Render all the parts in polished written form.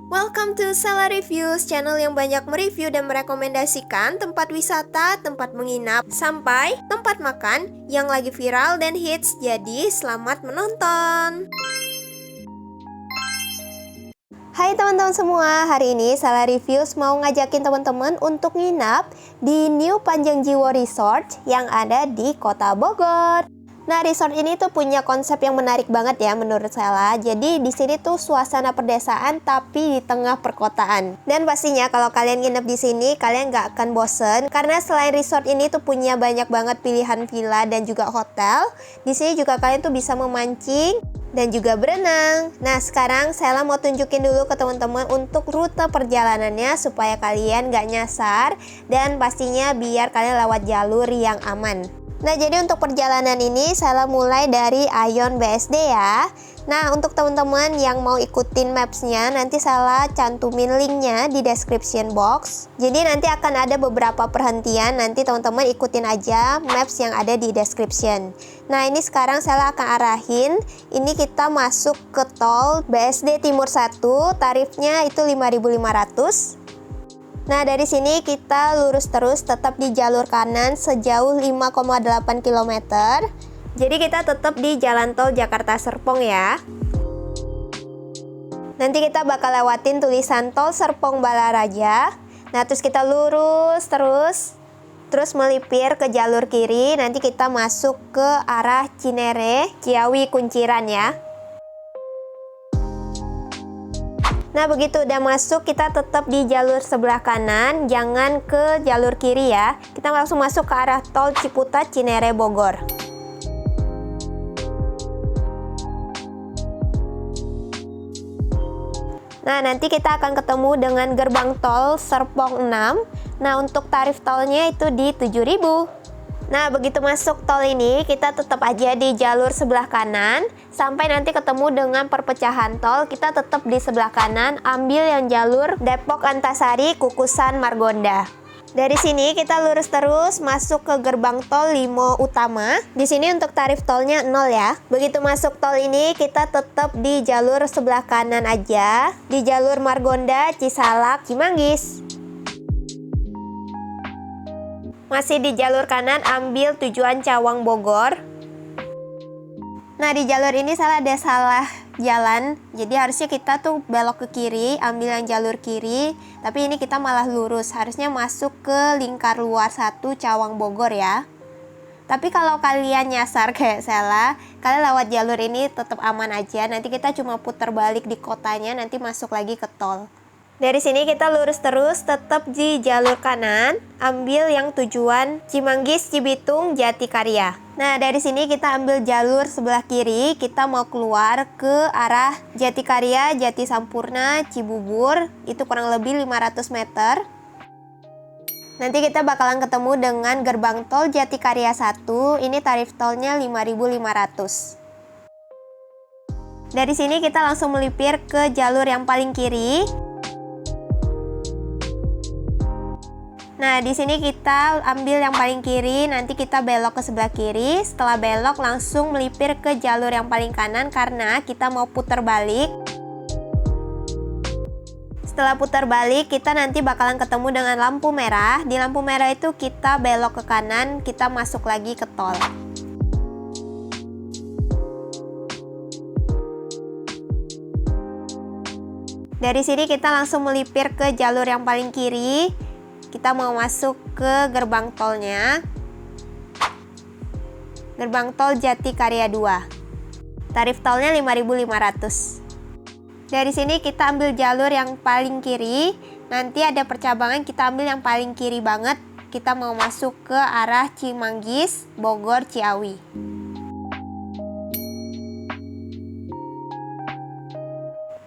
Welcome to Sela Reviews, channel yang banyak mereview dan merekomendasikan tempat wisata, tempat menginap, sampai tempat makan yang lagi viral dan hits. Jadi, selamat menonton! Hai teman-teman semua, hari ini Sela Reviews mau ngajakin teman-teman untuk nginap di New Panjang Jiwo Resort yang ada di Kota Bogor. Nah, resort ini tuh punya konsep yang menarik banget ya menurut Sela. Jadi di sini tuh suasana perdesaan tapi di tengah perkotaan. Dan pastinya kalau kalian nginep di sini kalian nggak akan bosen karena selain resort ini tuh punya banyak banget pilihan villa dan juga hotel. Di sini juga kalian tuh bisa memancing dan juga berenang. Nah, sekarang Sela mau tunjukin dulu ke teman-teman untuk rute perjalanannya supaya kalian nggak nyasar dan pastinya biar kalian lewat jalur yang aman. Nah, jadi untuk perjalanan ini Sela mulai dari Aeon BSD ya. Nah, untuk teman-teman yang mau ikutin mapsnya, nanti Sela cantumin linknya di description box. Jadi nanti akan ada beberapa perhentian, nanti teman-teman ikutin aja maps yang ada di description. Nah, ini sekarang Sela akan arahin, ini kita masuk ke tol BSD Timur 1, tarifnya itu 5.500. Nah, dari sini kita lurus terus tetap di jalur kanan sejauh 5,8 km. Jadi kita tetap di jalan tol Jakarta Serpong ya. Nanti kita bakal lewatin tulisan tol Serpong Balaraja. Nah, terus kita lurus terus melipir ke jalur kiri. Nanti kita masuk ke arah Cinere, Ciawi, Kunciran ya. Nah, begitu udah masuk, kita tetap di jalur sebelah kanan, jangan ke jalur kiri ya. Kita langsung masuk ke arah tol Ciputat, Cinere, Bogor. Nah, nanti kita akan ketemu dengan gerbang tol Serpong 6. Nah, untuk tarif tolnya itu di 7.000. Nah, begitu masuk tol ini, kita tetap aja di jalur sebelah kanan. Sampai nanti ketemu dengan perpecahan tol, kita tetap di sebelah kanan, ambil yang jalur Depok Antasari, Kukusan, Margonda. Dari sini kita lurus terus masuk ke gerbang tol Limo Utama. Di sini untuk tarif tolnya 0 ya. Begitu masuk tol ini, kita tetap di jalur sebelah kanan aja. Di jalur Margonda, Cisalak, Cimanggis. Masih di jalur kanan, ambil tujuan Cawang, Bogor. Nah, di jalur ini ada salah jalan. Jadi harusnya kita tuh belok ke kiri, ambil yang jalur kiri. Tapi ini kita malah lurus. Harusnya masuk ke lingkar luar 1 Cawang, Bogor ya. Tapi kalau kalian nyasar kayak Sela, kalian lewat jalur ini tetap aman aja. Nanti kita cuma putar balik di kotanya, nanti masuk lagi ke tol. Dari sini kita lurus terus, tetap di jalur kanan, ambil yang tujuan Cimanggis, Cibitung, Jatikarya. Nah, dari sini kita ambil jalur sebelah kiri, kita mau keluar ke arah Jatikarya, Jati Sampurna, Cibubur, itu kurang lebih 500 meter. Nanti kita bakalan ketemu dengan gerbang tol Jatikarya 1, ini tarif tolnya 5.500. Dari sini kita langsung melipir ke jalur yang paling kiri. Nah, di sini kita ambil yang paling kiri, nanti kita belok ke sebelah kiri. Setelah belok langsung melipir ke jalur yang paling kanan karena kita mau putar balik. Setelah putar balik, kita nanti bakalan ketemu dengan lampu merah. Di lampu merah itu kita belok ke kanan, kita masuk lagi ke tol. Dari sini kita langsung melipir ke jalur yang paling kiri. Kita mau masuk ke gerbang tolnya. Gerbang tol Jatikarya 2. Tarif tolnya 5.500. Dari sini kita ambil jalur yang paling kiri. Nanti ada percabangan, kita ambil yang paling kiri banget. Kita mau masuk ke arah Cimanggis, Bogor, Ciawi.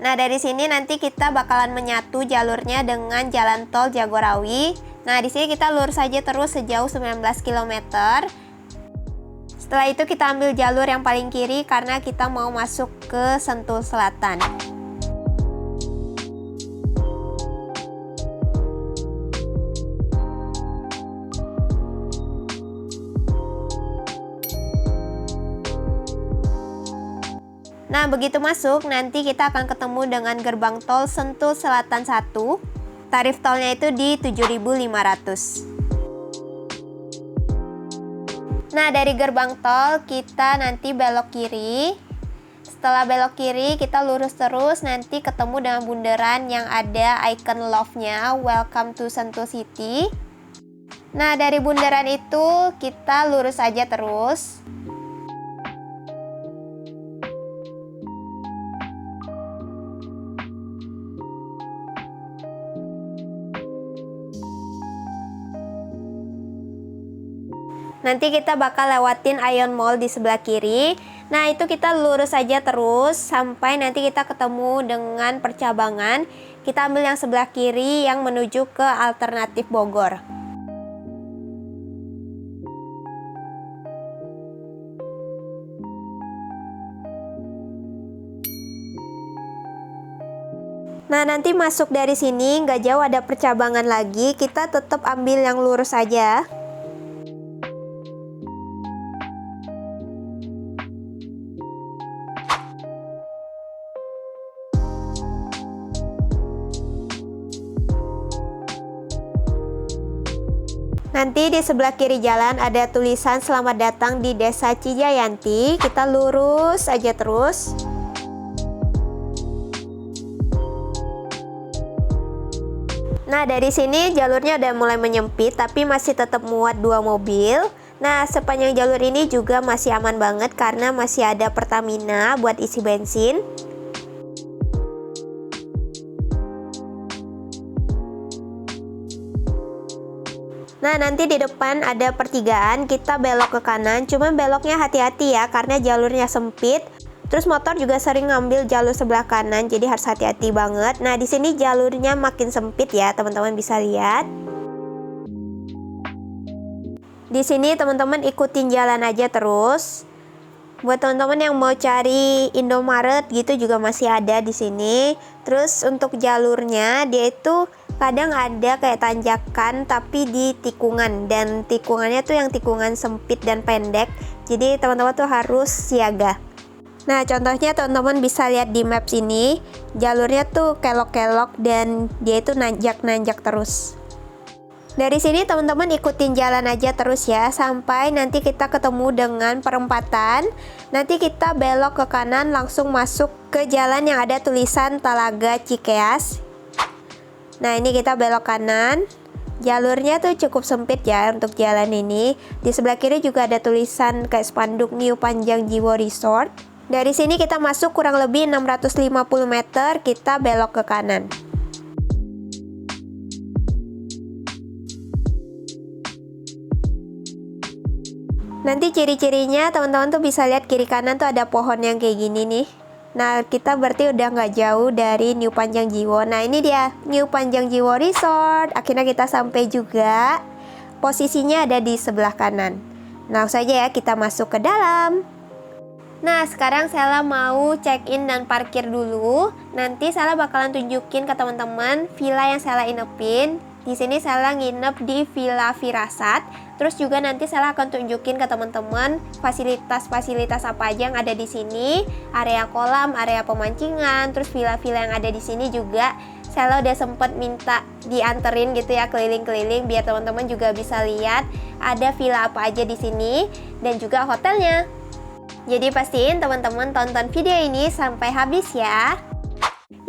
Nah, dari sini nanti kita bakalan menyatu jalurnya dengan jalan tol Jagorawi. Nah, di sini kita lurus saja terus sejauh 19 km. Setelah itu kita ambil jalur yang paling kiri karena kita mau masuk ke Sentul Selatan. Nah, begitu masuk, nanti kita akan ketemu dengan gerbang tol Sentul Selatan 1. Tarif tolnya itu di 7.500. Nah, dari gerbang tol kita nanti belok kiri. Setelah belok kiri, kita lurus terus, nanti ketemu dengan bundaran yang ada icon love-nya, Welcome to Sentul City. Nah, dari bundaran itu kita lurus aja terus. Nanti kita bakal lewatin Ion Mall di sebelah kiri. Nah, itu kita lurus aja terus sampai nanti kita ketemu dengan percabangan. Kita ambil yang sebelah kiri yang menuju ke Alternatif Bogor. Nah, nanti masuk dari sini nggak jauh ada percabangan lagi. Kita tetap ambil yang lurus aja. Nanti di sebelah kiri jalan ada tulisan selamat datang di Desa Cijayanti. Kita lurus aja terus. Nah, dari sini jalurnya udah mulai menyempit tapi masih tetap muat 2 mobil. Nah, sepanjang jalur ini juga masih aman banget karena masih ada Pertamina buat isi bensin. Nah, nanti di depan ada pertigaan, kita belok ke kanan, cuman beloknya hati-hati ya karena jalurnya sempit. Terus motor juga sering ngambil jalur sebelah kanan, jadi harus hati-hati banget. Nah, di sini jalurnya makin sempit ya, teman-teman bisa lihat. Di sini teman-teman ikutin jalan aja terus. Buat teman-teman yang mau cari Indomaret gitu juga masih ada di sini. Terus untuk jalurnya dia itu kadang ada kayak tanjakan tapi di tikungan, dan tikungannya tuh yang tikungan sempit dan pendek. Jadi teman-teman tuh harus siaga. Nah, contohnya teman-teman bisa lihat di maps ini, jalurnya tuh kelok-kelok dan dia itu nanjak-nanjak terus. Dari sini teman-teman ikutin jalan aja terus ya sampai nanti kita ketemu dengan perempatan. Nanti kita belok ke kanan langsung masuk ke jalan yang ada tulisan Talaga Cikeas. Nah, ini kita belok kanan. Jalurnya tuh cukup sempit ya untuk jalan ini. Di sebelah kiri juga ada tulisan kayak spanduk New Panjang Jiwo Resort. Dari sini kita masuk kurang lebih 650 meter, kita belok ke kanan. Nanti ciri-cirinya teman-teman tuh bisa lihat kiri kanan tuh ada pohon yang kayak gini nih. Nah, kita berarti udah nggak jauh dari New Panjang Jiwo. Nah, ini dia New Panjang Jiwo Resort. Akhirnya kita sampai juga. Posisinya ada di sebelah kanan. Langsung saja ya kita masuk ke dalam. Nah, sekarang Sela mau check-in dan parkir dulu. Nanti Sela bakalan tunjukin ke teman-teman villa yang Sela inepin. Di sini Sela nginep di Villa Firasat. Terus juga nanti Sela akan tunjukin ke teman-teman fasilitas-fasilitas apa aja yang ada di sini. Area kolam, area pemancingan, terus villa-villa yang ada di sini juga Sela udah sempet minta dianterin gitu ya keliling-keliling biar teman-teman juga bisa lihat ada villa apa aja di sini dan juga hotelnya. Jadi pastiin teman-teman tonton video ini sampai habis ya.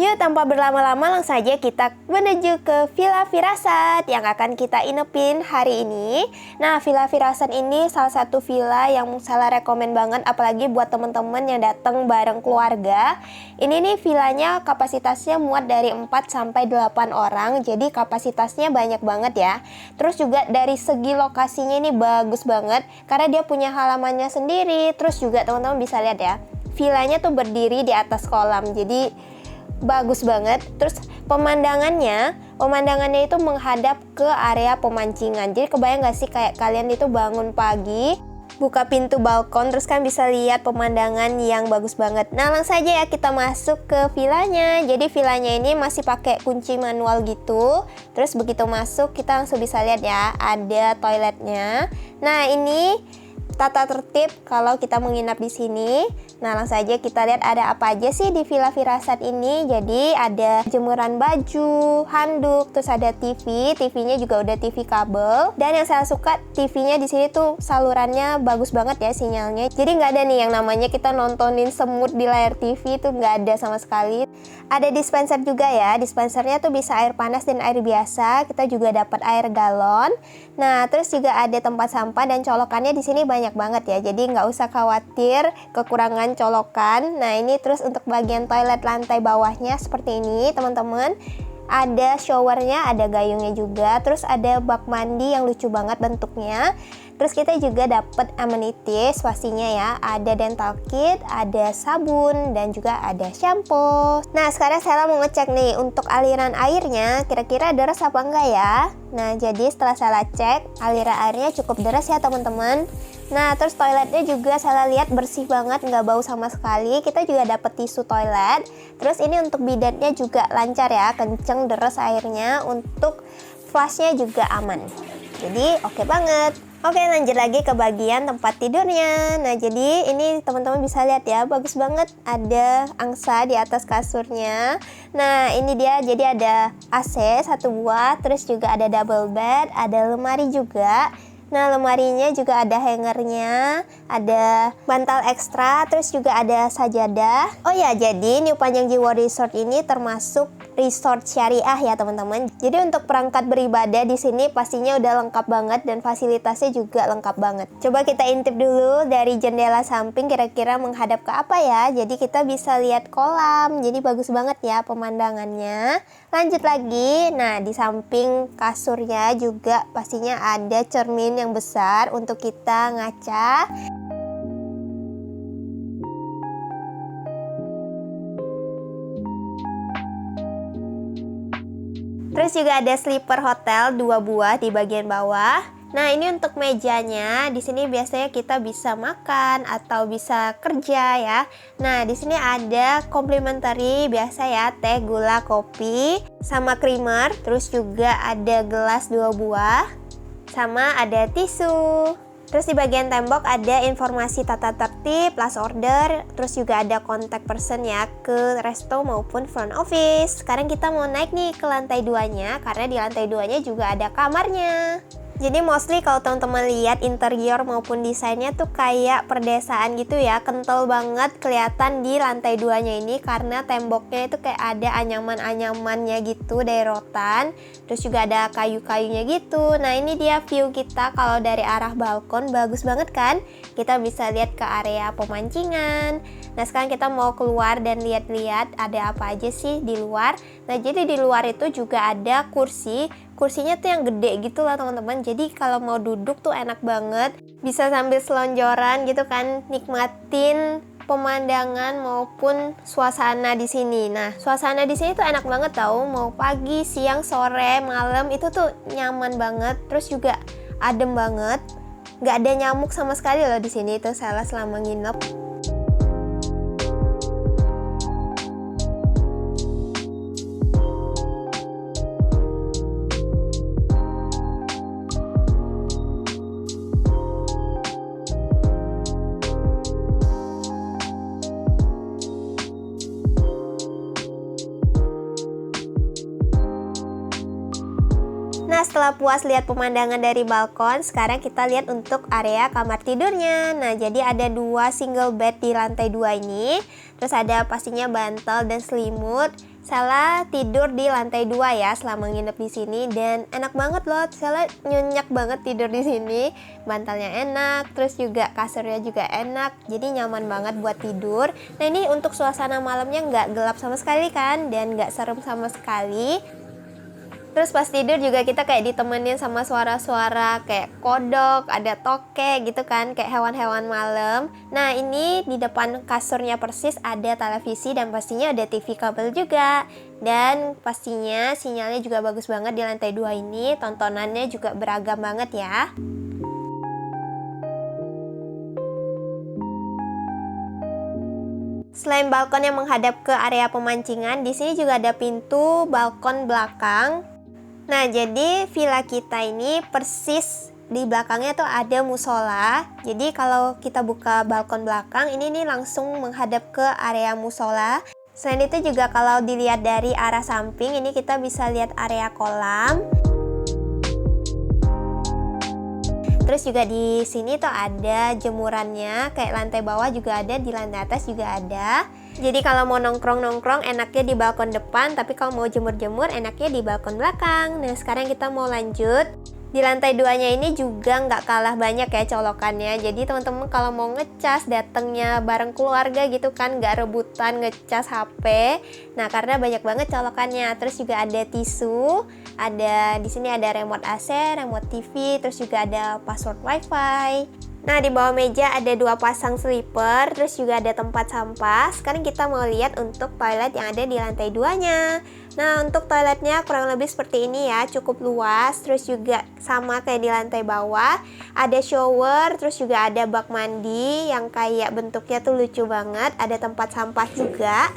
Yuk, tanpa berlama-lama langsung saja kita menuju ke Villa Firasat yang akan kita inepin hari ini. Nah, Villa Firasat ini salah satu villa yang Sela rekomen banget apalagi buat teman-teman yang datang bareng keluarga. Ini nih villanya kapasitasnya muat dari 4 sampai 8 orang. Jadi kapasitasnya banyak banget ya. Terus juga dari segi lokasinya ini bagus banget karena dia punya halamannya sendiri. Terus juga teman-teman bisa lihat ya. Villanya tuh berdiri di atas kolam. Jadi bagus banget. Terus pemandangannya itu menghadap ke area pemancingan. Jadi kebayang gak sih kayak kalian itu bangun pagi, buka pintu balkon, terus kan bisa lihat pemandangan yang bagus banget. Nah, langsung saja ya kita masuk ke villanya. Jadi villanya ini masih pakai kunci manual gitu. Terus begitu masuk kita langsung bisa lihat ya, ada toiletnya. Nah, ini tata tertib kalau kita menginap di sini. Nah, langsung aja kita lihat ada apa aja sih di Villa Firasat ini. Jadi ada jemuran baju, handuk, terus ada TV. TV-nya juga udah TV kabel. Dan yang saya suka TV-nya di sini tuh salurannya bagus banget ya sinyalnya. Jadi nggak ada nih yang namanya kita nontonin semut di layar TV, itu nggak ada sama sekali. Ada dispenser juga ya. Dispensernya tuh bisa air panas dan air biasa. Kita juga dapat air galon. Nah, terus juga ada tempat sampah dan colokannya di sini banyak banget ya. Jadi nggak usah khawatir kekurangan colokan. Nah, ini terus untuk bagian toilet lantai bawahnya seperti ini, teman-teman. Ada showernya, ada gayungnya juga. Terus ada bak mandi yang lucu banget bentuknya. Terus kita juga dapat amenities pastinya ya. Ada dental kit, ada sabun, dan juga ada shampoo. Nah, sekarang saya mau ngecek nih untuk aliran airnya, kira-kira deras apa enggak ya. Nah, jadi setelah saya cek, aliran airnya cukup deras ya teman-teman. Nah, terus toiletnya juga saya lihat bersih banget, nggak bau sama sekali. Kita juga dapat tisu toilet. Terus ini untuk bidatnya juga lancar ya, kenceng deres airnya. Untuk flushnya juga aman. Jadi oke banget. Oke, lanjut lagi ke bagian tempat tidurnya. Nah, jadi ini teman-teman bisa lihat ya, bagus banget. Ada angsa di atas kasurnya. Nah, ini dia, jadi ada AC satu buah, terus juga ada double bed, ada lemari juga. Nah, lemarinya juga ada hangernya, ada bantal ekstra, terus juga ada sajadah. Oh ya, jadi New Panjang Jiwo Resort ini termasuk resort syariah ya teman-teman. Jadi untuk perangkat beribadah di sini pastinya udah lengkap banget dan fasilitasnya juga lengkap banget. Coba kita intip dulu dari jendela samping kira-kira menghadap ke apa ya. Jadi kita bisa lihat kolam. Jadi bagus banget ya pemandangannya. Lanjut lagi. Nah, di samping kasurnya juga pastinya ada cermin yang besar untuk kita ngaca. Terus juga ada sleeper hotel 2 buah di bagian bawah. Nah, ini untuk mejanya. Di sini biasanya kita bisa makan atau bisa kerja ya. Nah, di sini ada complimentary biasa ya, teh, gula, kopi, sama creamer. Terus juga ada gelas 2 buah, sama ada tisu. Terus di bagian tembok ada informasi tata tertib, last order, terus juga ada contact person ya ke resto maupun front office. Sekarang kita mau naik nih ke lantai 2-nya, karena di lantai 2-nya juga ada kamarnya. Jadi mostly kalau teman-teman lihat interior maupun desainnya tuh kayak perdesaan gitu ya, kental banget kelihatan di lantai 2-nya ini karena temboknya itu kayak ada anyaman-anyamannya gitu dari rotan, terus juga ada kayu-kayunya gitu. Nah, ini dia view kita kalau dari arah balkon, bagus banget kan? Kita bisa lihat ke area pemancingan. Nah, sekarang kita mau keluar dan lihat-lihat ada apa aja sih di luar. Nah, jadi di luar itu juga ada kursinya tuh yang gede gitu lah teman-teman. Jadi kalau mau duduk tuh enak banget, bisa sambil selonjoran gitu kan, nikmatin pemandangan maupun suasana di sini. Nah, suasana di sini tuh enak banget tau, mau pagi, siang, sore, malam itu tuh nyaman banget. Terus juga adem banget, nggak ada nyamuk sama sekali loh di sini. Itu saya selama nginep. Nah, setelah puas lihat pemandangan dari balkon, sekarang kita lihat untuk area kamar tidurnya. Nah, jadi ada 2 single bed di lantai 2 ini. Terus ada pastinya bantal dan selimut. Saya tidur di lantai 2 ya selama nginep di sini dan enak banget loh. Saya nyenyak banget tidur di sini. Bantalnya enak, terus juga kasurnya juga enak. Jadi nyaman banget buat tidur. Nah, ini untuk suasana malamnya nggak gelap sama sekali kan dan nggak serem sama sekali. Terus pas tidur juga kita kayak ditemenin sama suara-suara kayak kodok, ada tokek gitu kan, kayak hewan-hewan malam. Nah, ini di depan kasurnya persis ada televisi dan pastinya ada TV kabel juga. Dan pastinya sinyalnya juga bagus banget di lantai 2 ini, tontonannya juga beragam banget ya. Selain balkon yang menghadap ke area pemancingan, di sini juga ada pintu balkon belakang. Nah, jadi villa kita ini persis di belakangnya tuh ada musola. Jadi kalau kita buka balkon belakang, ini nih langsung menghadap ke area musola. Selain itu juga kalau dilihat dari arah samping, ini kita bisa lihat area kolam. Terus juga di sini tuh ada jemurannya, kayak lantai bawah juga ada, di lantai atas juga ada. Jadi kalau mau nongkrong-nongkrong enaknya di balkon depan, tapi kalau mau jemur-jemur enaknya di balkon belakang. Nah sekarang kita mau lanjut. Di lantai 2-nya ini juga nggak kalah banyak ya colokannya. Jadi teman-teman kalau mau ngecas datangnya bareng keluarga gitu kan, nggak rebutan ngecas HP. Nah karena banyak banget colokannya. Terus juga ada tisu, ada di sini ada remote AC, remote TV, terus juga ada password WiFi. Nah di bawah meja ada 2 pasang slipper, terus juga ada tempat sampah. Sekarang kita mau lihat untuk toilet yang ada di lantai 2-nya. Nah untuk toiletnya kurang lebih seperti ini ya, cukup luas, terus juga sama kayak di lantai bawah. Ada shower, terus juga ada bak mandi yang kayak bentuknya tuh lucu banget, ada tempat sampah juga.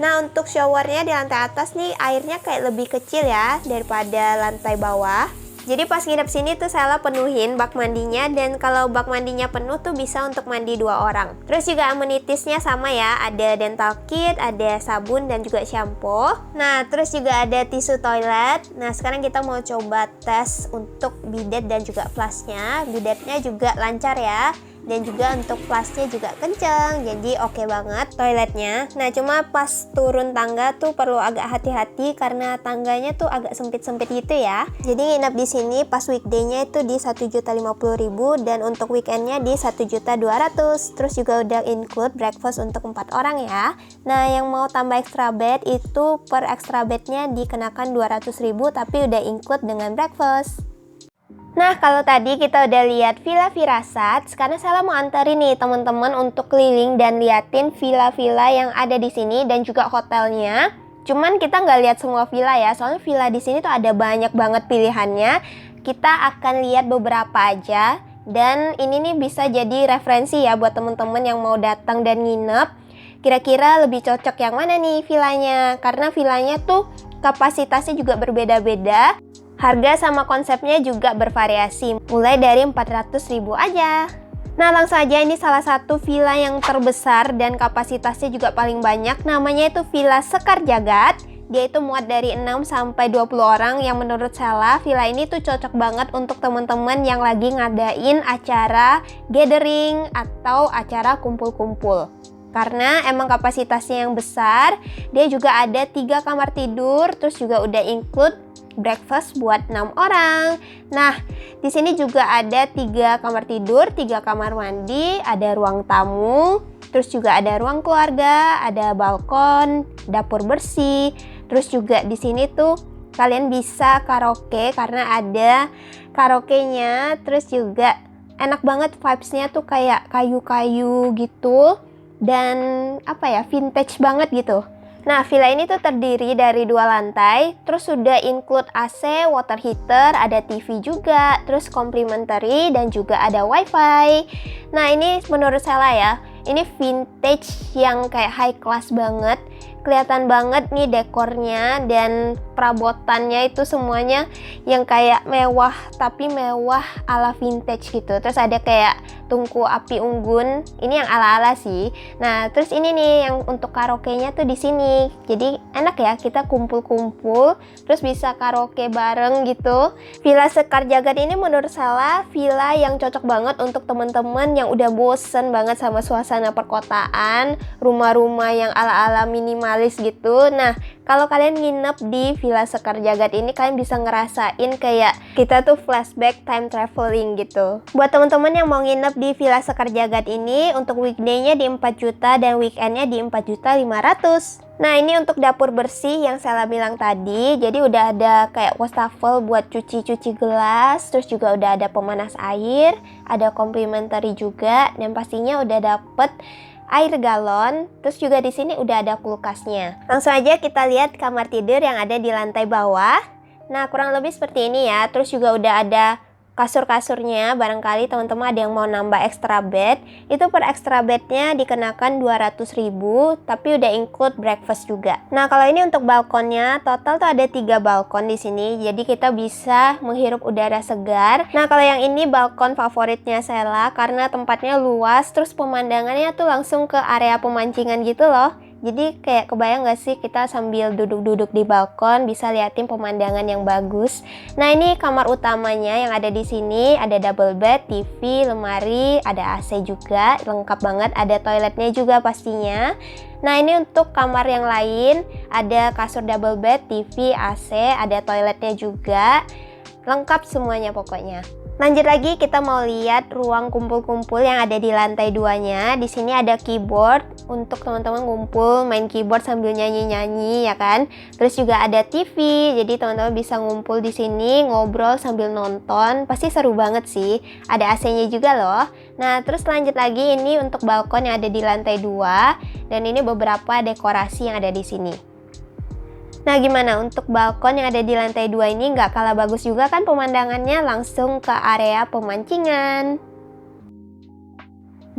Nah untuk showernya di lantai atas nih airnya kayak lebih kecil ya daripada lantai bawah. Jadi pas nginep sini tuh saya penuhin bak mandinya, dan kalau bak mandinya penuh tuh bisa untuk mandi 2 orang. Terus juga amenitiesnya sama ya, ada dental kit, ada sabun dan juga shampoo. Nah terus juga ada tisu toilet. Nah sekarang kita mau coba tes untuk bidet dan juga flushnya. Bidetnya juga lancar ya, dan juga untuk flushnya juga kenceng, jadi oke banget toiletnya. Nah cuma pas turun tangga tuh perlu agak hati-hati karena tangganya tuh agak sempit-sempit gitu ya. Jadi nginep di sini pas weekday-nya itu di 1.050.000 dan untuk weekend-nya di 1.200.000. Terus juga udah include breakfast untuk 4 orang ya. Nah yang mau tambah extra bed itu per extra bed-nya dikenakan 200.000 tapi udah include dengan breakfast. Nah kalau tadi kita udah lihat Villa Firasat, sekarang saya mau anterin nih teman-teman untuk keliling dan liatin villa-villa yang ada di sini dan juga hotelnya. Cuman kita nggak lihat semua villa ya, soalnya villa di sini tuh ada banyak banget pilihannya. Kita akan lihat beberapa aja, dan ini nih bisa jadi referensi ya buat teman-teman yang mau datang dan nginep. Kira-kira lebih cocok yang mana nih villanya? Karena villanya tuh kapasitasnya juga berbeda-beda. Harga sama konsepnya juga bervariasi, mulai dari 400.000 aja. Nah langsung aja, ini salah satu villa yang terbesar dan kapasitasnya juga paling banyak. Namanya itu Villa Sekar Jagad. Dia itu muat dari 6 sampai 20 orang, yang menurut saya villa ini tuh cocok banget untuk teman-teman yang lagi ngadain acara gathering atau acara kumpul-kumpul. Karena emang kapasitasnya yang besar, dia juga ada 3 kamar tidur, terus juga udah include breakfast buat 6 orang. Nah, di sini juga ada 3 kamar tidur, 3 kamar mandi, ada ruang tamu, terus juga ada ruang keluarga, ada balkon, dapur bersih. Terus juga di sini tuh kalian bisa karaoke karena ada karaoke-nya. Terus juga enak banget, vibes-nya tuh kayak kayu-kayu gitu dan apa ya, vintage banget gitu. Nah, villa ini tuh terdiri dari 2 lantai, terus sudah include AC, water heater, ada TV juga, terus complimentary dan juga ada wifi. Nah, ini menurut saya ya, ini vintage yang kayak high class banget. Kelihatan banget nih dekornya dan perabotannya itu semuanya yang kayak mewah, tapi mewah ala vintage gitu. Terus ada kayak tungku api unggun, ini yang ala-ala sih. Nah, terus ini nih yang untuk karaoke-nya tuh di sini. Jadi enak ya, kita kumpul-kumpul, terus bisa karaoke bareng gitu. Villa Sekar Jagad ini menurut saya villa yang cocok banget untuk teman-teman yang udah bosen banget sama suasana perkotaan, rumah-rumah yang ala-ala minimalis gitu. Nah, kalau kalian nginep di Villa Sekar Jagad ini, kalian bisa ngerasain kayak kita tuh flashback time traveling gitu. Buat teman-teman yang mau nginep di Villa Sekar Jagad ini, untuk weekday-nya di 4 juta dan weekend-nya di 4.500.000. Nah, ini untuk dapur bersih yang saya bilang tadi. Jadi udah ada kayak wastafel buat cuci-cuci gelas, terus juga udah ada pemanas air, ada complimentary juga, dan pastinya udah dapet air galon. Terus juga di sini udah ada kulkasnya. Langsung aja kita lihat kamar tidur yang ada di lantai bawah. Nah, kurang lebih seperti ini ya. Terus juga udah ada kasur-kasurnya, barangkali teman-teman ada yang mau nambah extra bed, itu per extra bednya dikenakan 200.000, tapi udah include breakfast juga. Nah, kalau ini untuk balkonnya, total tuh ada 3 balkon di sini, jadi kita bisa menghirup udara segar. Nah, kalau yang ini balkon favoritnya Sheila karena tempatnya luas, terus pemandangannya tuh langsung ke area pemancingan gitu loh. Jadi kayak kebayang gak sih kita sambil duduk-duduk di balkon bisa liatin pemandangan yang bagus. Nah, ini kamar utamanya yang ada di sini, ada double bed, TV, lemari, ada AC juga, lengkap banget, ada toiletnya juga pastinya. Nah, ini untuk kamar yang lain, ada kasur double bed, TV, AC, ada toiletnya juga. Lengkap semuanya pokoknya. Lanjut lagi, kita mau lihat ruang kumpul-kumpul yang ada di lantai 2-nya. Di sini ada keyboard untuk teman-teman ngumpul, main keyboard sambil nyanyi-nyanyi ya kan. Terus juga ada TV, jadi teman-teman bisa ngumpul di sini, ngobrol sambil nonton. Pasti seru banget sih. Ada AC-nya juga loh. Nah, terus lanjut lagi, ini untuk balkon yang ada di lantai 2, dan ini beberapa dekorasi yang ada di sini. Nah, gimana untuk balkon yang ada di lantai 2 ini? Nggak kalah bagus juga kan pemandangannya, langsung ke area pemancingan.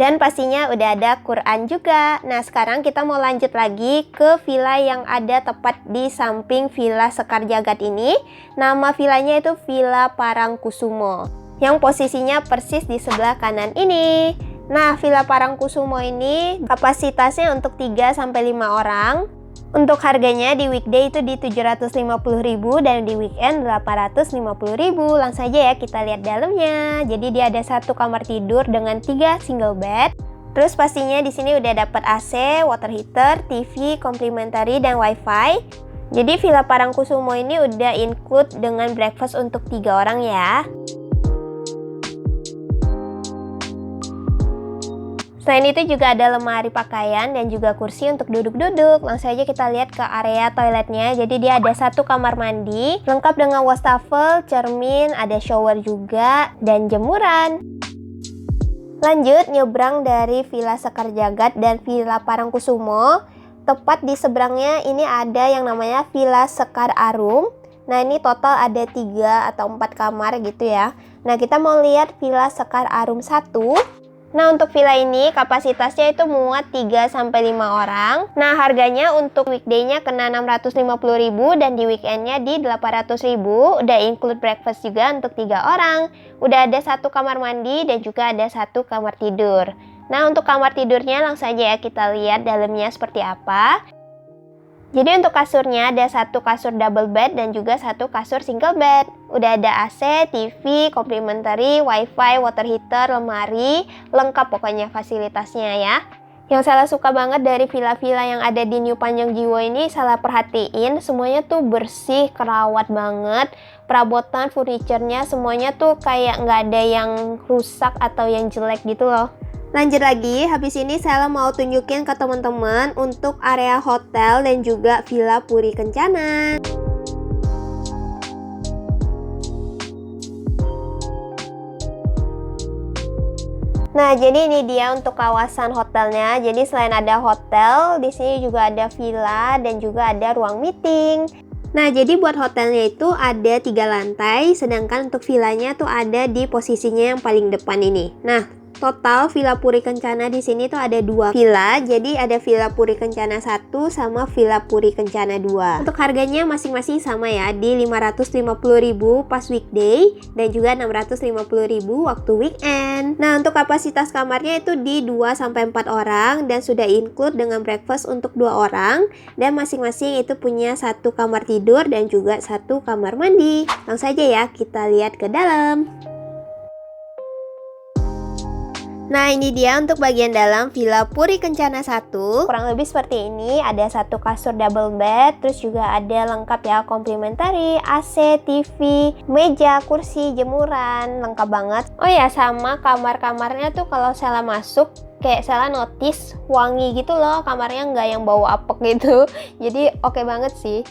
Dan pastinya udah ada Quran juga. Nah, sekarang kita mau lanjut lagi ke villa yang ada tepat di samping Villa Sekar Jagad ini. Nama villanya itu Villa Parangkusumo, yang posisinya persis di sebelah kanan ini. Nah, Villa Parangkusumo ini kapasitasnya untuk 3-5 orang. Untuk harganya di weekday itu di 750.000 dan di weekend 850.000. Langsung aja ya kita lihat dalamnya. Jadi dia ada 1 kamar tidur dengan 3 single bed. Terus pastinya di sini udah dapat AC, water heater, TV, complimentary dan wifi. Jadi Villa Parangkusumo ini udah include dengan breakfast untuk 3 orang ya. Selain itu juga ada lemari pakaian dan juga kursi untuk duduk-duduk. Langsung aja kita lihat ke area toiletnya. Jadi dia ada 1 kamar mandi, lengkap dengan wastafel, cermin, ada shower juga, dan jemuran. Lanjut, nyebrang dari Villa Sekar Jagad dan Villa Parangkusumo. Tepat di seberangnya ini ada yang namanya Villa Sekar Arum. Nah, ini total ada 3 atau 4 kamar gitu ya. Nah, kita mau lihat Villa Sekar Arum 1. Nah, untuk villa ini kapasitasnya itu muat 3-5 orang. Nah, harganya untuk weekday-nya kena 650.000 dan di weekend-nya di 800.000. Udah include breakfast juga untuk 3 orang. Udah ada 1 kamar mandi dan juga ada 1 kamar tidur. Nah, untuk kamar tidurnya langsung aja ya kita lihat dalamnya seperti apa. Jadi untuk kasurnya ada 1 kasur double bed dan juga 1 kasur single bed. Udah ada AC, TV, complimentary, wifi, water heater, lemari, lengkap pokoknya fasilitasnya ya. Yang saya suka banget dari villa-villa yang ada di New Panjang Jiwo ini, salah perhatiin semuanya tuh bersih, kerawat banget. Perabotan, furniturnya semuanya tuh kayak nggak ada yang rusak atau yang jelek gitu loh. Lanjut lagi, habis ini saya mau tunjukin ke teman-teman untuk area hotel dan juga Villa Puri Kencana. Nah, jadi ini dia untuk kawasan hotelnya. Jadi selain ada hotel, di sini juga ada villa dan juga ada ruang meeting. Nah, jadi buat hotelnya itu ada 3 lantai, sedangkan untuk villanya tuh ada di posisinya yang paling depan ini. Nah, total Villa Puri Kencana di sini tuh ada 2 villa. Jadi ada Villa Puri Kencana 1 sama Villa Puri Kencana 2. Untuk harganya masing-masing sama ya, di 550.000 pas weekday dan juga 650.000 waktu weekend. Nah, untuk kapasitas kamarnya itu di 2-4 orang dan sudah include dengan breakfast untuk 2 orang, dan masing-masing itu punya 1 kamar tidur dan juga 1 kamar mandi. Langsung saja ya kita lihat ke dalam. Nah, ini dia untuk bagian dalam Villa Puri Kencana 1. Kurang lebih seperti ini, ada 1 kasur double bed, terus juga ada lengkap ya complimentary, AC, TV, meja, kursi, jemuran, lengkap banget. Oh ya, sama kamar-kamarnya tuh kalau saya masuk kayak saya notice wangi gitu loh, kamarnya nggak yang bau apek gitu. Jadi oke banget sih.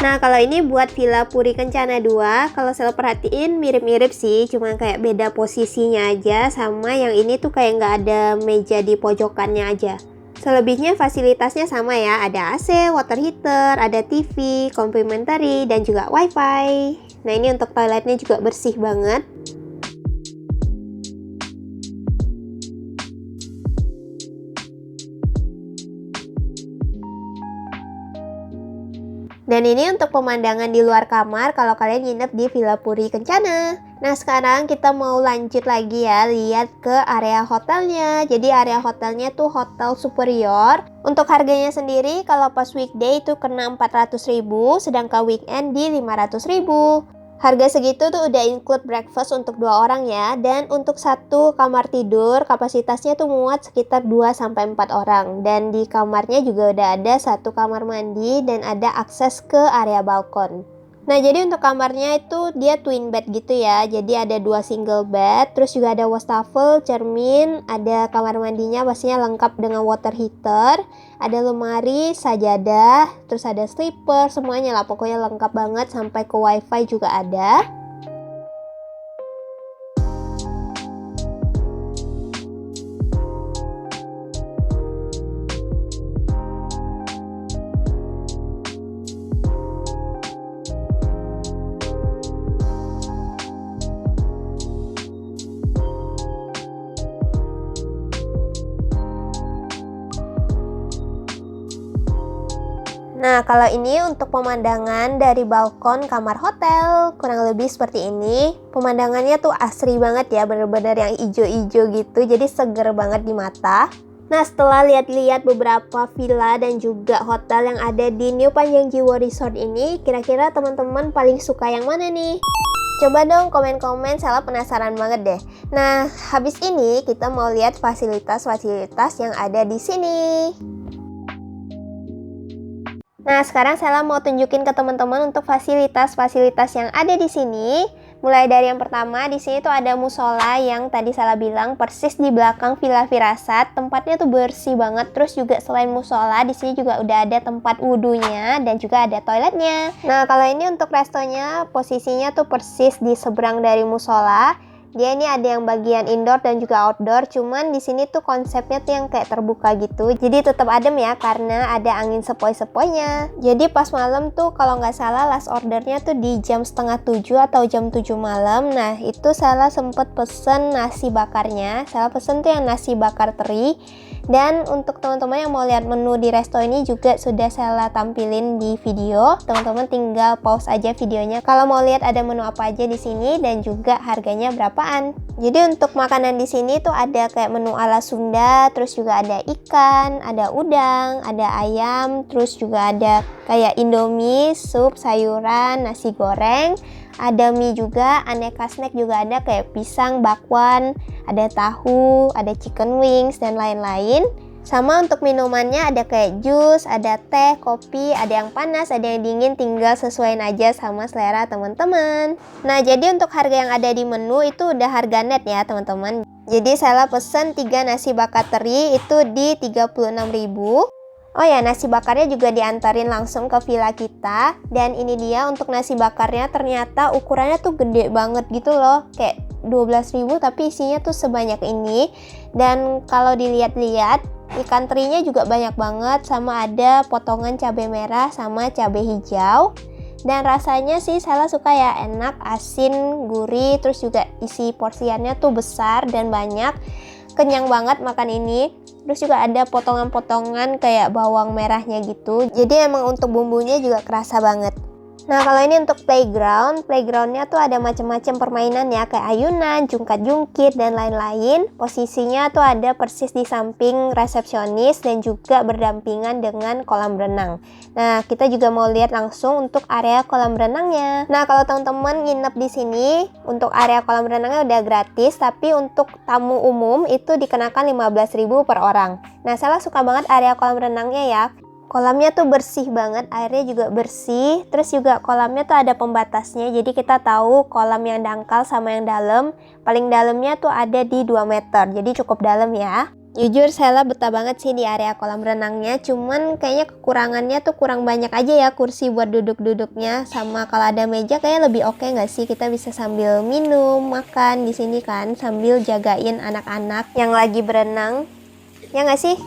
Nah, kalau ini buat Villa Puri Kencana 2, kalau saya perhatiin mirip-mirip sih, cuma kayak beda posisinya aja, sama yang ini tuh kayak nggak ada meja di pojokannya aja. Selebihnya fasilitasnya sama ya, ada AC, water heater, ada TV, complimentary, dan juga wifi. Nah, ini untuk toiletnya juga bersih banget. Dan ini untuk pemandangan di luar kamar kalau kalian nginep di Villa Puri Kencana. Nah sekarang kita mau lanjut lagi ya, lihat ke area hotelnya. Jadi area hotelnya tuh Hotel Superior. Untuk harganya sendiri kalau pas weekday itu kena 400.000, sedangkan weekend di 500.000. Harga segitu tuh udah include breakfast untuk 2 orang ya. Dan untuk satu kamar tidur kapasitasnya tuh muat sekitar 2-4 orang. Dan di kamarnya juga udah ada satu kamar mandi dan ada akses ke area balkon. Nah jadi untuk kamarnya itu dia twin bed gitu ya. Jadi ada 2 single bed, terus juga ada wastafel, cermin, ada kamar mandinya pastinya lengkap dengan water heater, ada lemari, sajadah, terus ada slipper, semuanya lah pokoknya lengkap banget, sampai ke wifi juga ada. Nah, kalau ini untuk pemandangan dari balkon kamar hotel, kurang lebih seperti ini. Pemandangannya tuh asri banget ya, bener-bener yang ijo-ijo gitu, jadi seger banget di mata. Nah, setelah lihat-lihat beberapa villa dan juga hotel yang ada di New Panjang-Jiwo Resort ini, kira-kira teman-teman paling suka yang mana nih? Coba dong komen-komen, saya penasaran banget deh. Nah, habis ini kita mau lihat fasilitas-fasilitas yang ada di sini. Nah, sekarang saya mau tunjukin ke teman-teman untuk fasilitas-fasilitas yang ada di sini. Mulai dari yang pertama, di sini tuh ada musola yang tadi saya bilang persis di belakang Villa Firasat. Tempatnya tuh bersih banget. Terus juga selain musola, di sini juga udah ada tempat wudhunya dan juga ada toiletnya. Nah, kalau ini untuk restonya, posisinya tuh persis di seberang dari musola. Dia ini ada yang bagian indoor dan juga outdoor, cuman di sini tuh konsepnya tuh yang kayak terbuka gitu. Jadi tetap adem ya karena ada angin sepoi-sepoinya. Jadi pas malam tuh kalau nggak salah last ordernya tuh di jam 6:30 atau jam 7 malam. Nah itu Sala sempet pesen nasi bakarnya. Sala pesen tuh yang nasi bakar teri. Dan untuk teman-teman yang mau lihat menu di resto ini juga sudah Sala tampilin di video. Teman-teman tinggal pause aja videonya kalau mau lihat ada menu apa aja di sini dan juga harganya berapaan. Jadi untuk makanan di sini tuh ada kayak menu ala Sunda, terus juga ada ikan, ada udang, ada ayam, terus juga ada kayak Indomie, sup, sayuran, nasi goreng. Ada mie juga, aneka snack juga ada kayak pisang, bakwan, ada tahu, ada chicken wings, dan lain-lain. Sama untuk minumannya ada kayak jus, ada teh, kopi, ada yang panas, ada yang dingin, tinggal sesuaiin aja sama selera teman-teman. Nah jadi untuk harga yang ada di menu itu udah harga net ya teman-teman. Jadi saya pesen 3 nasi bakar teri itu di 36.000. Oh ya, nasi bakarnya juga diantarin langsung ke villa kita. Dan ini dia untuk nasi bakarnya, ternyata ukurannya tuh gede banget gitu loh. Kayak 12.000 tapi isinya tuh sebanyak ini. Dan kalau dilihat-lihat, ikan terinya juga banyak banget. Sama ada potongan cabai merah sama cabai hijau. Dan rasanya sih saya suka ya, enak, asin, gurih. Terus juga isi porsiannya tuh besar dan banyak. Kenyang banget makan ini. Terus juga ada potongan-potongan kayak bawang merahnya gitu. Jadi emang untuk bumbunya juga kerasa banget. Nah kalau ini untuk playgroundnya tuh ada macam-macam permainan ya, kayak ayunan, jungkat-jungkit, dan lain-lain. Posisinya tuh ada persis di samping resepsionis dan juga berdampingan dengan kolam renang. Nah kita juga mau lihat langsung untuk area kolam renangnya. Nah kalau teman-teman nginep di sini, untuk area kolam renangnya udah gratis, tapi untuk tamu umum itu dikenakan 15.000 per orang. Nah saya suka banget area kolam renangnya ya. Kolamnya tuh bersih banget, airnya juga bersih. Terus juga kolamnya tuh ada pembatasnya, jadi kita tahu kolam yang dangkal sama yang dalam. Paling dalamnya tuh ada di 2 meter, jadi cukup dalam ya. Jujur saya betah banget sih di area kolam renangnya, cuman kayaknya kekurangannya tuh kurang banyak aja ya kursi buat duduk-duduknya. Sama kalau ada meja kayaknya lebih oke nggak sih, kita bisa sambil minum, makan di sini kan, sambil jagain anak-anak yang lagi berenang. Ya nggak sih?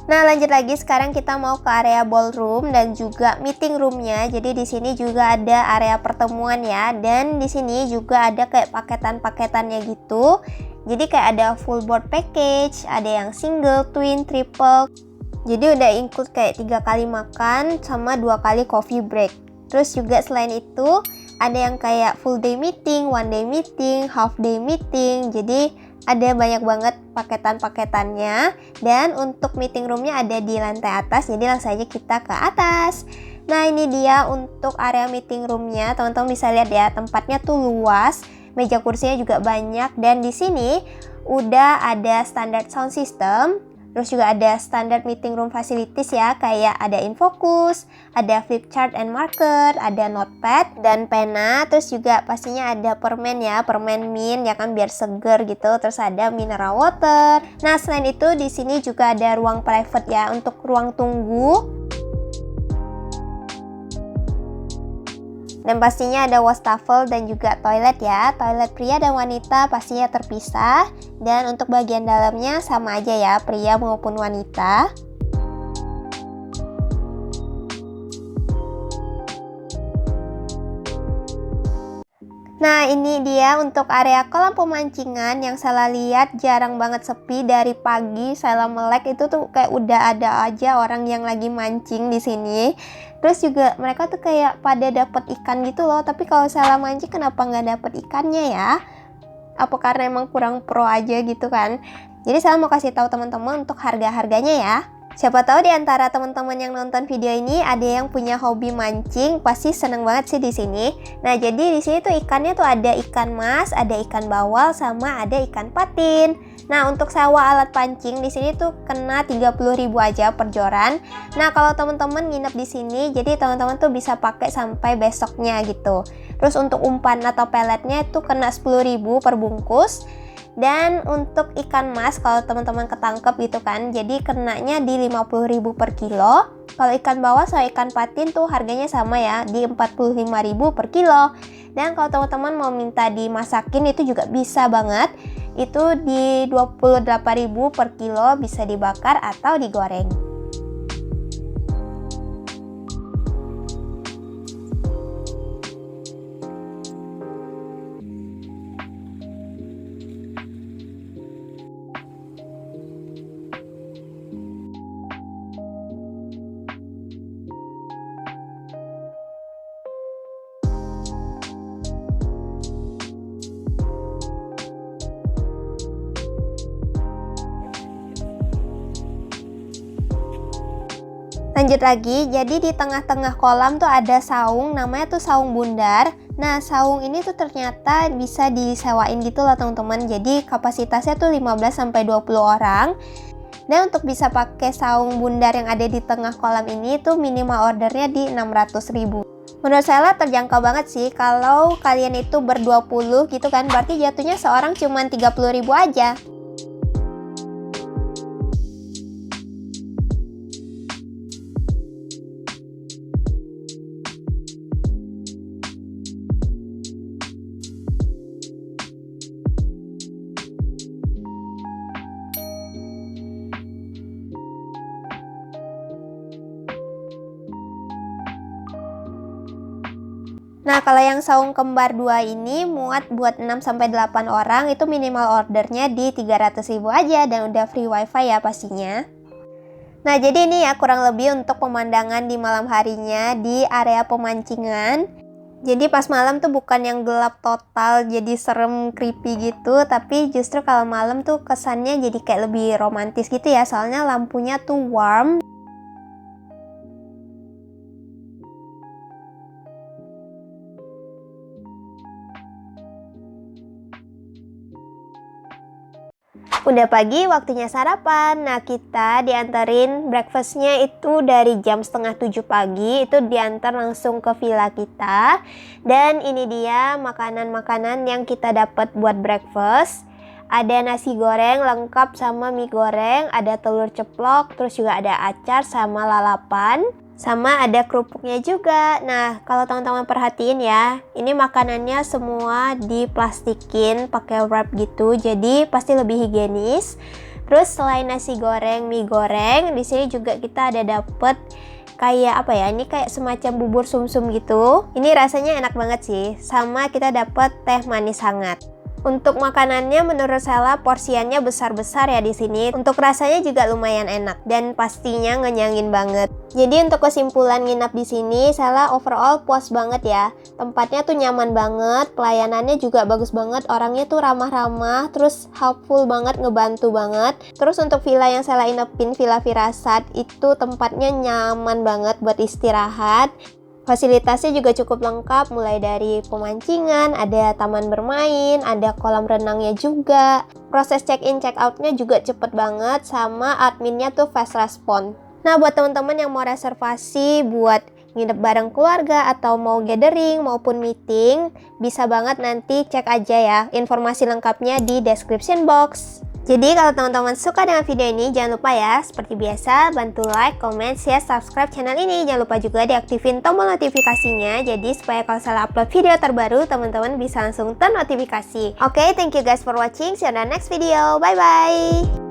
Nah, lanjut lagi, sekarang kita mau ke area ballroom dan juga meeting roomnya. Jadi di sini juga ada area pertemuan ya, dan di sini juga ada kayak paketan-paketannya gitu. Jadi kayak ada full board package, ada yang single, twin, triple. Jadi udah include kayak 3 kali makan sama 2 kali coffee break. Terus juga selain itu ada yang kayak full day meeting, one day meeting, half day meeting. Jadi ada banyak banget paketan-paketannya, dan untuk meeting roomnya ada di lantai atas, jadi langsung aja kita ke atas. Nah, ini dia untuk area meeting roomnya. Teman-teman bisa lihat ya, tempatnya tuh luas, meja kursinya juga banyak, dan di sini udah ada standard sound system. Terus juga ada standard meeting room facilities ya, kayak ada infocus, ada flip chart and marker, ada notepad dan pena. Terus juga pastinya ada permen ya, permen mint ya kan, biar seger gitu. Terus ada mineral water. Nah, selain itu di sini juga ada ruang private ya untuk ruang tunggu. Dan pastinya ada wastafel dan juga toilet ya. Toilet pria dan wanita pastinya terpisah. Dan untuk bagian dalamnya sama aja ya, pria maupun wanita. Nah, ini dia untuk area kolam pemancingan yang saya lihat jarang banget sepi. Dari pagi saya melek itu tuh kayak udah ada aja orang yang lagi mancing di sini. Terus juga mereka tuh kayak pada dapet ikan gitu loh. Tapi kalau saya mancing kenapa nggak dapet ikannya ya? Apa karena emang kurang pro aja gitu kan? Jadi saya mau kasih tahu teman-teman untuk harga-harganya ya. Siapa tahu di antara teman-teman yang nonton video ini ada yang punya hobi mancing, pasti seneng banget sih di sini. Nah, jadi di sini tuh ikannya tuh ada ikan mas, ada ikan bawal, sama ada ikan patin. Nah, untuk sewa alat pancing di sini tuh kena 30.000 aja per joran. Nah, kalau teman-teman nginep di sini, jadi teman-teman tuh bisa pakai sampai besoknya gitu. Terus untuk umpan atau peletnya itu kena 10.000 per bungkus. Dan untuk ikan mas kalau teman-teman ketangkep gitu kan, jadi kenanya di 50.000 per kilo. Kalau ikan bawal sama ikan patin tuh harganya sama ya, di 45.000 per kilo. Dan kalau teman-teman mau minta dimasakin itu juga bisa banget. Itu di 28.000 per kilo, bisa dibakar atau digoreng. Lanjut lagi, jadi di tengah-tengah kolam tuh ada saung, namanya tuh saung bundar. Nah, saung ini tuh ternyata bisa disewain gitu loh teman-teman. Jadi kapasitasnya tuh 15-20 orang. Dan untuk bisa pakai saung bundar yang ada di tengah kolam ini tuh minimal ordernya di 600.000. Menurut saya terjangkau banget sih. Kalau kalian itu ber-20 gitu kan, berarti jatuhnya seorang cuma 30.000 aja. Nah, kalau yang saung kembar 2 ini muat buat 6-8 orang, itu minimal ordernya di 300.000 aja dan udah free wifi ya pastinya. Nah, jadi ini ya kurang lebih untuk pemandangan di malam harinya di area pemancingan. Jadi pas malam tuh bukan yang gelap total jadi serem creepy gitu, tapi justru kalau malam tuh kesannya jadi kayak lebih romantis gitu ya, soalnya lampunya tuh warm. Udah pagi, waktunya sarapan. Nah, kita diantarin breakfastnya itu dari jam setengah 7 pagi. Itu diantar langsung ke villa kita. Dan ini dia makanan-makanan yang kita dapat buat breakfast. Ada nasi goreng lengkap sama mie goreng, ada telur ceplok, terus juga ada acar sama lalapan. Sama ada kerupuknya juga. Nah, kalau teman-teman perhatiin ya, ini makanannya semua diplastikin pakai wrap gitu, jadi pasti lebih higienis. Terus selain nasi goreng, mie goreng, di sini juga kita ada dapet kayak apa ya? Ini kayak semacam bubur sumsum gitu. Ini rasanya enak banget sih. Sama kita dapet teh manis hangat. Untuk makanannya menurut Sela porsiannya besar-besar ya di sini. Untuk rasanya juga lumayan enak dan pastinya ngenyangin banget. Jadi untuk kesimpulan nginap di sini, Sela overall puas banget ya. Tempatnya tuh nyaman banget, pelayanannya juga bagus banget, orangnya tuh ramah-ramah, terus helpful banget, ngebantu banget. Terus untuk villa yang Sela inepin, Villa Firasat, itu tempatnya nyaman banget buat istirahat. Fasilitasnya juga cukup lengkap, mulai dari pemancingan, ada taman bermain, ada kolam renangnya juga. Proses check-in, check-out-nya juga cepet banget, sama adminnya tuh fast respon. Nah, buat teman-teman yang mau reservasi buat nginep bareng keluarga atau mau gathering maupun meeting, bisa banget nanti cek aja ya informasi lengkapnya di description box. Jadi kalau teman-teman suka dengan video ini, jangan lupa ya, seperti biasa, bantu like, comment, share, subscribe channel ini. Jangan lupa juga diaktifin tombol notifikasinya, jadi supaya kalau salah upload video terbaru, teman-teman bisa langsung turn notifikasi. Oke, thank you guys for watching, see you on the next video, bye-bye!